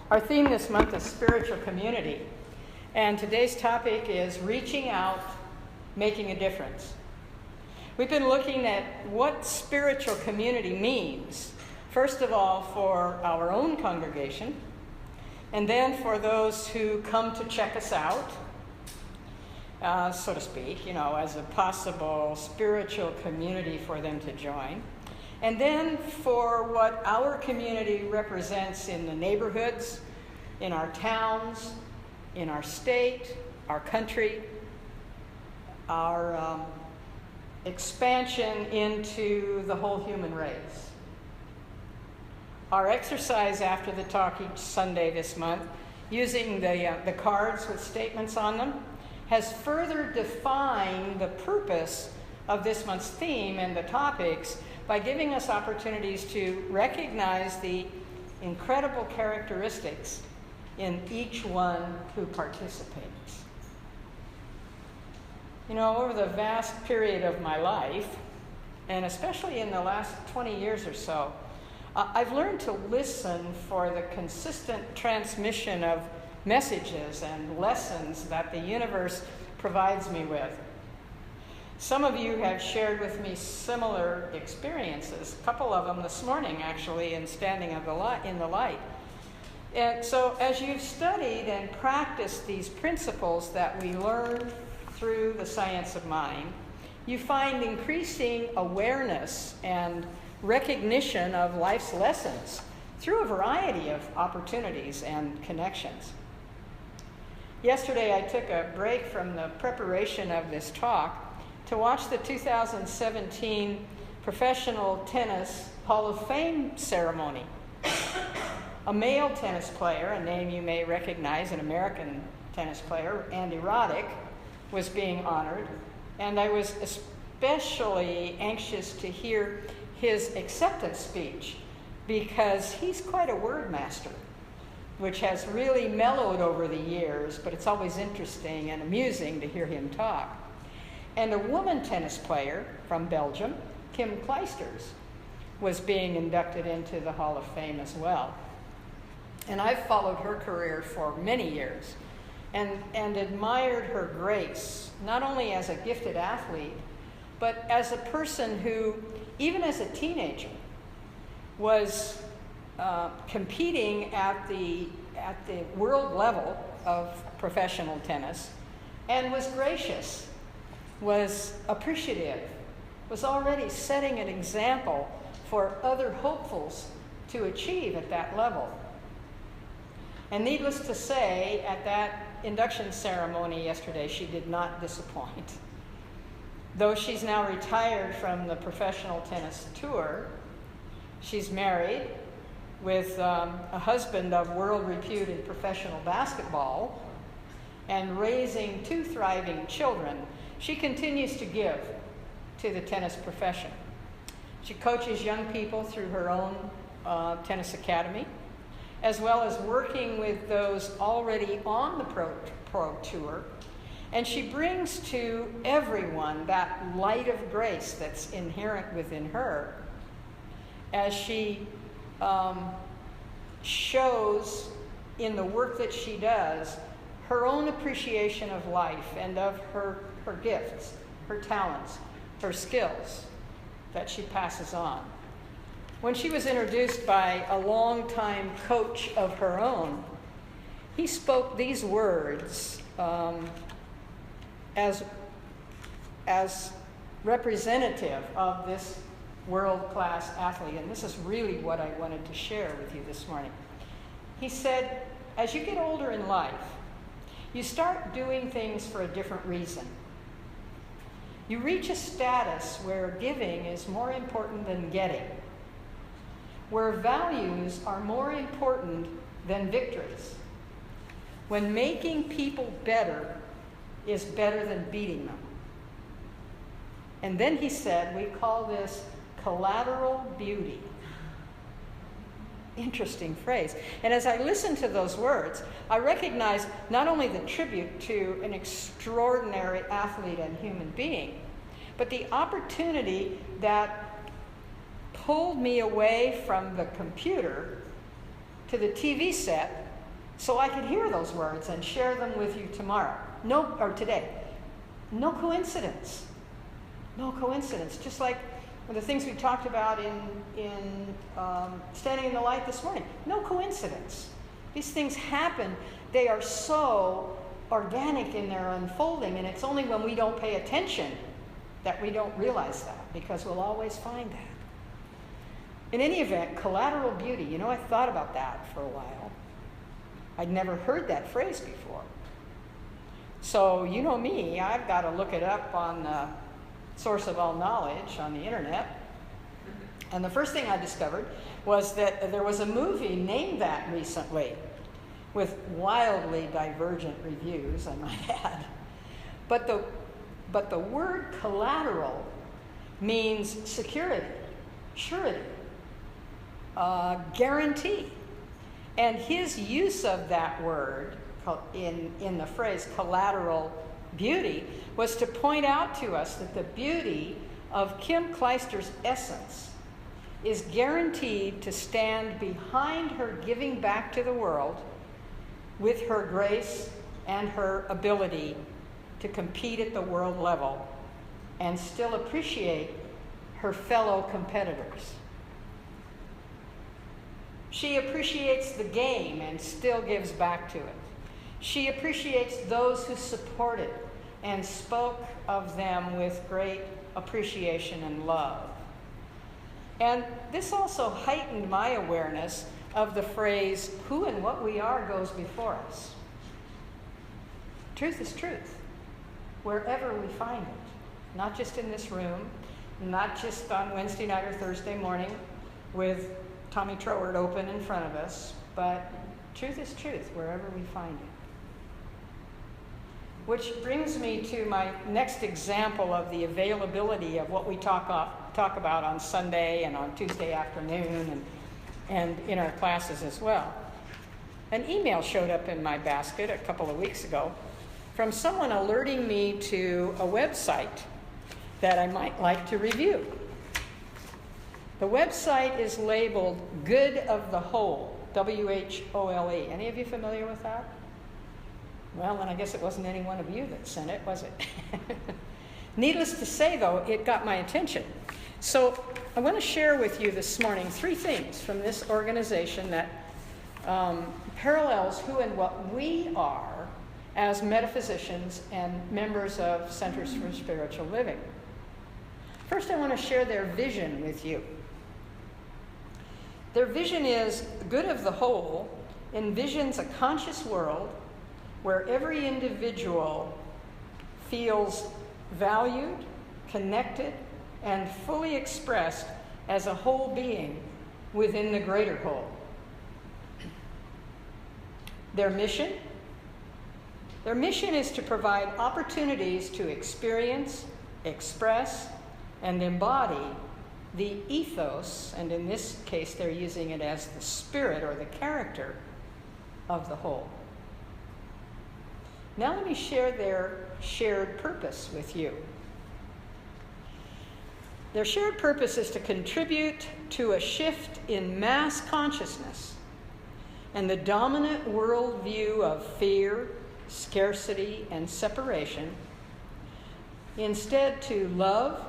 Our theme this month is spiritual community, and today's topic is reaching out, making a difference. We've been looking at what spiritual community means, first of all for our own congregation, and then for those who come to check us out, so to speak, as a possible spiritual community for them to join. And then for what our community represents in the neighborhoods, in our towns, in our state, our country, our expansion into the whole human race. Our exercise after the talk each Sunday this month, using the cards with statements on them, has further defined the purpose of this month's theme and the topics by giving us opportunities to recognize the incredible characteristics in each one who participates. Over the vast period of my life, and especially in the last 20 years or so, I've learned to listen for the consistent transmission of messages and lessons that the universe provides me with. Some of you have shared with me similar experiences, a couple of them this morning actually, in standing in the light. And so as you've studied and practiced these principles that we learn through the science of mind, you find increasing awareness and recognition of life's lessons through a variety of opportunities and connections. Yesterday I took a break from the preparation of this talk to watch the 2017 Professional Tennis Hall of Fame ceremony. A male tennis player, a name you may recognize, an American tennis player, Andy Roddick, was being honored, and I was especially anxious to hear his acceptance speech because he's quite a word master, which has really mellowed over the years, but it's always interesting and amusing to hear him talk. And a woman tennis player from Belgium, Kim Clijsters, was being inducted into the Hall of Fame as well. And I've followed her career for many years and admired her grace, not only as a gifted athlete, but as a person who, even as a teenager, was competing at the world level of professional tennis and was gracious, was appreciative, was already setting an example for other hopefuls to achieve at that level. And needless to say, at that induction ceremony yesterday, she did not disappoint. Though she's now retired from the professional tennis tour, she's married with a husband of world repute in professional basketball and raising 2 thriving children. She continues to give to the tennis profession. She coaches young people through her own tennis academy, as well as working with those already on the pro tour. And she brings to everyone that light of grace that's inherent within her as she shows in the work that she does her own appreciation of life and of her gifts, her talents, her skills that she passes on. When she was introduced by a longtime coach of her own, he spoke these words as representative of this world-class athlete, and this is really what I wanted to share with you this morning. He said, as you get older in life, you start doing things for a different reason. You reach a status where giving is more important than getting, where values are more important than victories, when making people better is better than beating them. And then he said, we call this collateral beauty. Interesting phrase. And as I listened to those words, I recognized not only the tribute to an extraordinary athlete and human being, but the opportunity that pulled me away from the computer to the TV set so I could hear those words and share them with you tomorrow. Or today. No coincidence. No coincidence. Just like the things we talked about in Standing in the Light this morning. No coincidence. These things happen. They are so organic in their unfolding, and it's only when we don't pay attention that we don't realize that, because we'll always find that. In any event, collateral beauty, I thought about that for a while. I'd never heard that phrase before. So, you know me, I've got to look it up on the source of all knowledge on the internet. And the first thing I discovered was that there was a movie named that recently, with wildly divergent reviews, I might add. But the word collateral means security, surety, guarantee. And his use of that word in the phrase collateral beauty was to point out to us that the beauty of Kim Kleister's essence is guaranteed to stand behind her giving back to the world with her grace and her ability to compete at the world level and still appreciate her fellow competitors. She appreciates the game and still gives back to it. She appreciates those who support it and spoke of them with great appreciation and love. And this also heightened my awareness of the phrase, who and what we are goes before us. Truth is truth, wherever we find it. Not just in this room, not just on Wednesday night or Thursday morning with Tommy Troward open in front of us, but truth is truth, wherever we find it. Which brings me to my next example of the availability of what we talk about on Sunday and on Tuesday afternoon and in our classes as well. An email showed up in my basket a couple of weeks ago from someone alerting me to a website that I might like to review. The website is labeled Good of the Whole, W-H-O-L-E. Any of you familiar with that? Well, then I guess it wasn't any one of you that sent it, was it? Needless to say, though, it got my attention. So I want to share with you this morning 3 things from this organization that parallels who and what we are as metaphysicians and members of Centers for Spiritual Living. First, I want to share their vision with you. Their vision is Good of the Whole envisions a conscious world where every individual feels valued, connected, and fully expressed as a whole being within the greater whole. Their mission is to provide opportunities to experience, express, and embody the ethos, and in this case they're using it as the spirit or the character of the whole. Now let me share their shared purpose with you. Their shared purpose is to contribute to a shift in mass consciousness and the dominant worldview of fear, scarcity, and separation, instead to love,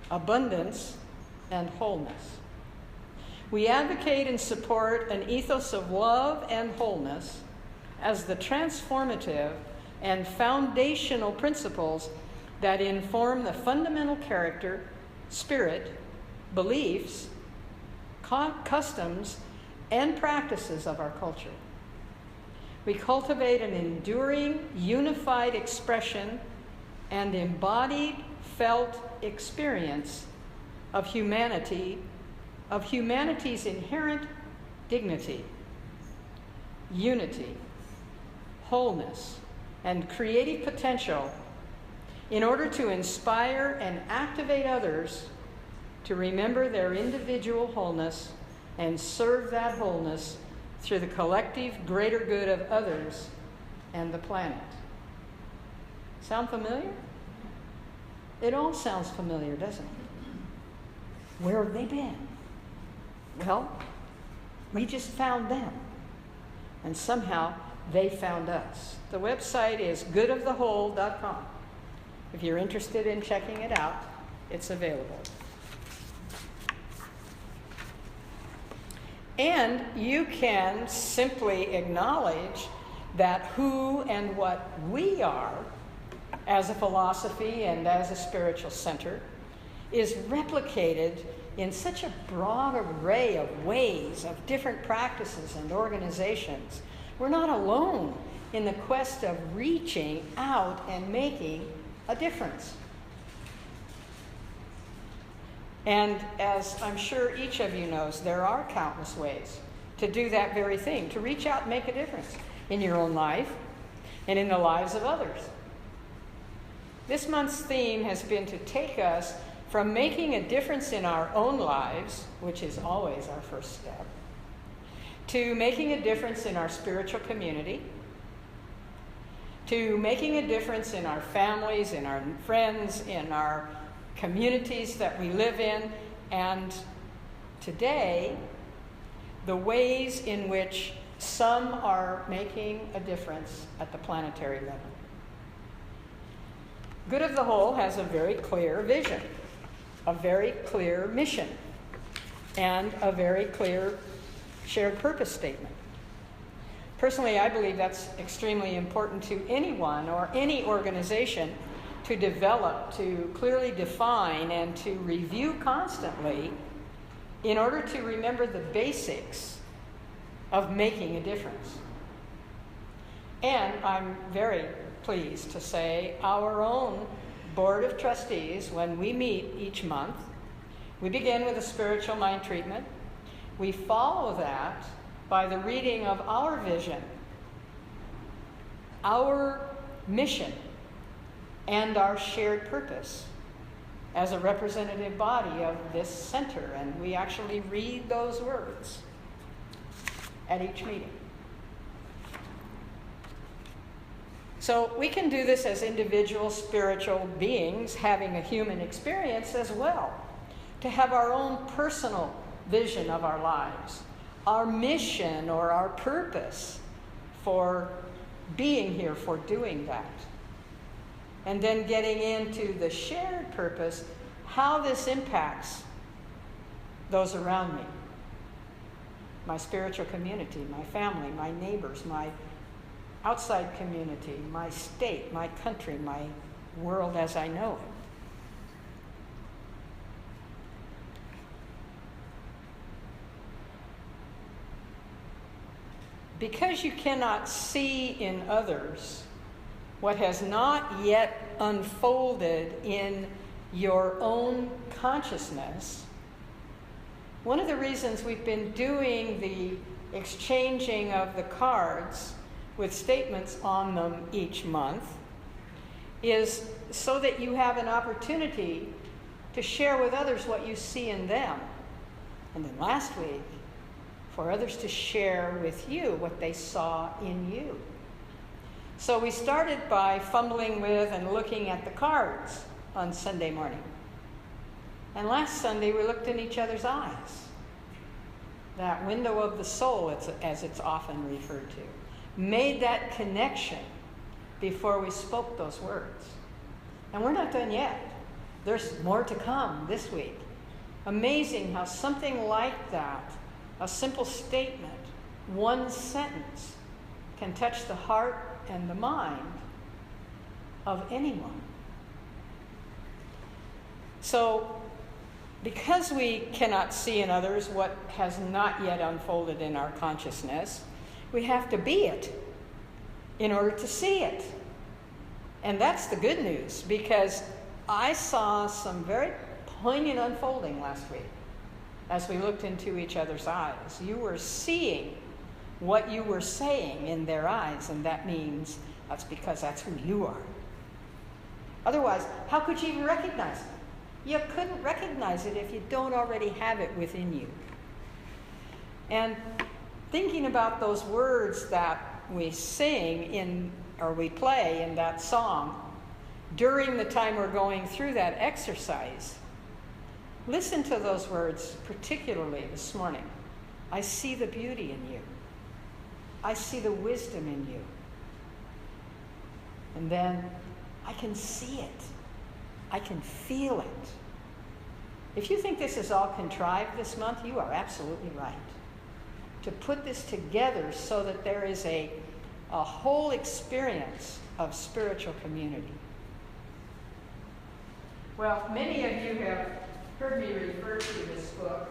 abundance, and wholeness. We advocate and support an ethos of love and wholeness as the transformative and foundational principles that inform the fundamental character, spirit, beliefs, customs, and practices of our culture. We cultivate an enduring, unified expression and embodied, felt experience of humanity, of humanity's inherent dignity, unity, wholeness, and creative potential in order to inspire and activate others to remember their individual wholeness and serve that wholeness through the collective greater good of others and the planet. Sound familiar? It all sounds familiar, doesn't it? Where have they been? Well, we just found them. and somehow they found us. The website is goodofthewhole.com. If you're interested in checking it out, it's available. And you can simply acknowledge that who and what we are as a philosophy and as a spiritual center is replicated in such a broad array of ways, of different practices and organizations. We're not alone in the quest of reaching out and making a difference. And as I'm sure each of you knows, there are countless ways to do that very thing, to reach out and make a difference in your own life and in the lives of others. This month's theme has been to take us from making a difference in our own lives, which is always our first step, to making a difference in our spiritual community, to making a difference in our families, in our friends, in our communities that we live in, and today, the ways in which some are making a difference at the planetary level. Good of the Whole has a very clear vision, a very clear mission, and a very clear shared purpose statement. Personally, I believe that's extremely important to anyone or any organization to develop, to clearly define, and to review constantly in order to remember the basics of making a difference. And I'm very pleased to say our own Board of Trustees, when we meet each month, we begin with a spiritual mind treatment. We follow that by the reading of our vision, our mission, and our shared purpose as a representative body of this center. And we actually read those words at each meeting. So we can do this as individual spiritual beings having a human experience as well, to have our own personal vision of our lives, our mission or our purpose for being here, for doing that. And then getting into the shared purpose, how this impacts those around me, my spiritual community, my family, my neighbors, my outside community, my state, my country, my world as I know it. Because you cannot see in others what has not yet unfolded in your own consciousness, one of the reasons we've been doing the exchanging of the cards with statements on them each month is so that you have an opportunity to share with others what you see in them. And then last week, for others to share with you what they saw in you. So we started by fumbling with and looking at the cards on Sunday morning. And last Sunday, we looked in each other's eyes. That window of the soul, as it's often referred to. Made that connection before we spoke those words. And we're not done yet. There's more to come this week. Amazing how something like that, a simple statement, one sentence, can touch the heart and the mind of anyone. So, because we cannot see in others what has not yet unfolded in our consciousness, we have to be it in order to see it. And that's the good news, because I saw some very poignant unfolding last week as we looked into each other's eyes. You were seeing what you were saying in their eyes, and that means that's because that's who you are. Otherwise, how could you even recognize it? You couldn't recognize it if you don't already have it within you. And thinking about those words that we sing or we play in that song during the time we're going through that exercise, listen to those words particularly this morning. I see the beauty in you. I see the wisdom in you. And then I can see it. I can feel it. If you think this is all contrived this month, you are absolutely right. To put this together so that there is a whole experience of spiritual community. Well, many of you have heard me refer to this book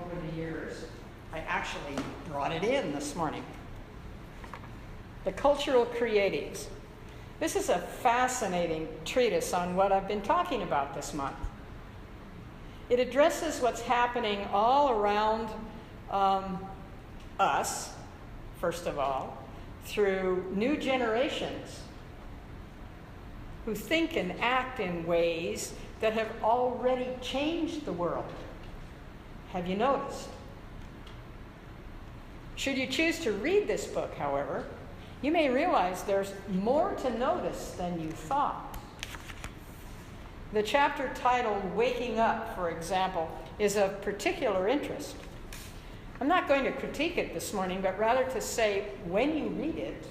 over the years. I actually brought it in this morning. The Cultural Creatives. This is a fascinating treatise on what I've been talking about this month. It addresses what's happening all around us, first of all, through new generations who think and act in ways that have already changed the world. Have you noticed? Should you choose to read this book, however, you may realize there's more to notice than you thought. The chapter titled Waking Up, for example, is of particular interest. I'm not going to critique it this morning, but rather to say when you read it,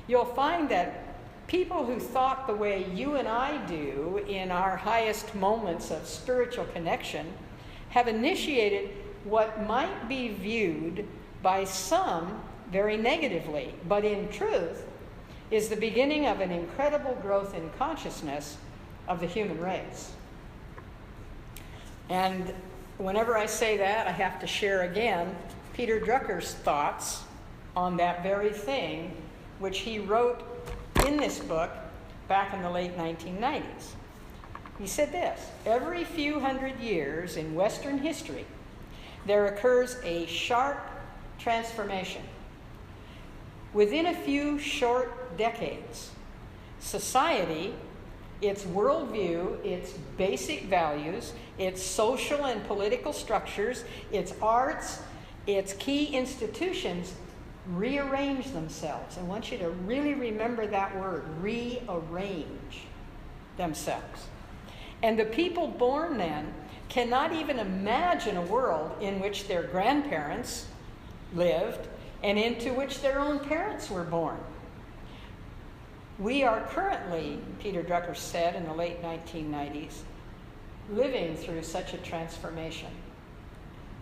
you'll find that people who thought the way you and I do in our highest moments of spiritual connection have initiated what might be viewed by some very negatively, but in truth is the beginning of an incredible growth in consciousness of the human race. And whenever I say that, I have to share again Peter Drucker's thoughts on that very thing, which he wrote in this book back in the late 1990s. He said this: every few hundred years in Western history, there occurs a sharp transformation. Within a few short decades, society, its worldview, its basic values, its social and political structures, its arts, its key institutions rearrange themselves. I want you to really remember that word, rearrange themselves. And the people born then cannot even imagine a world in which their grandparents lived and into which their own parents were born. We are currently, Peter Drucker said in the late 1990s, living through such a transformation.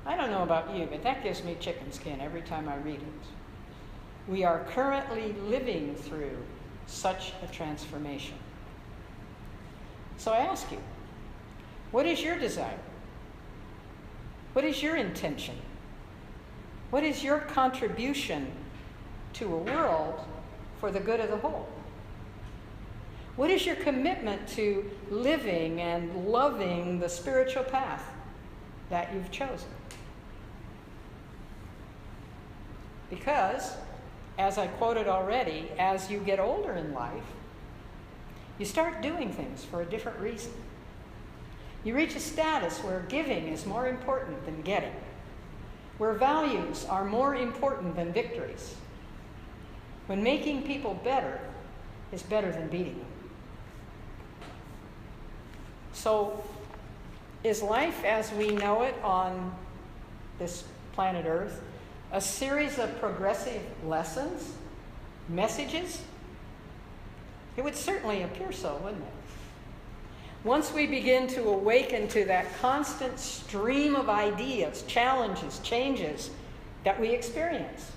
I don't know about you, but that gives me chicken skin every time I read it. We are currently living through such a transformation. So I ask you, what is your desire? What is your intention? What is your contribution to a world for the good of the whole? What is your commitment to living and loving the spiritual path that you've chosen? Because, as I quoted already, as you get older in life, you start doing things for a different reason. You reach a status where giving is more important than getting, where values are more important than victories, when making people better is better than beating them. So, is life as we know it on this planet Earth a series of progressive lessons, messages? It would certainly appear so, wouldn't it? Once we begin to awaken to that constant stream of ideas, challenges, changes that we experience,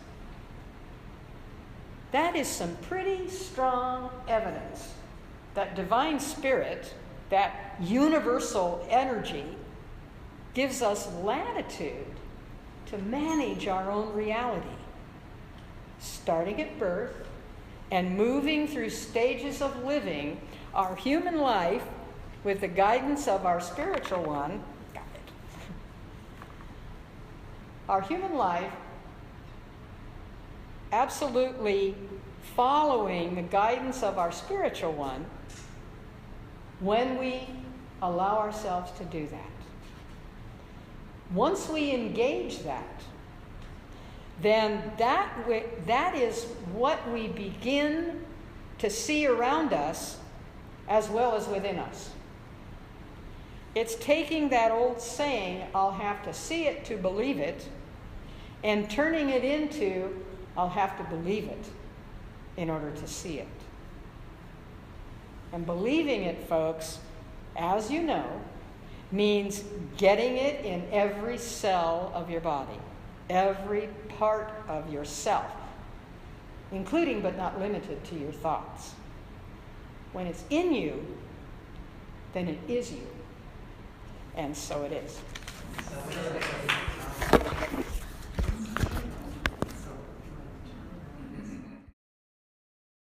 that is some pretty strong evidence that divine spirit, that universal energy, gives us latitude to manage our own reality, starting at birth and moving through stages of living our human life with the guidance of our spiritual one. Our human life absolutely following the guidance of our spiritual one when we allow ourselves to do that. Once we engage that, then that is what we begin to see around us as well as within us. It's taking that old saying, I'll have to see it to believe it, and turning it into, I'll have to believe it in order to see it. And believing it, folks, as you know, means getting it in every cell of your body, every part of yourself, including but not limited to your thoughts. When it's in you, then it is you. And so it is.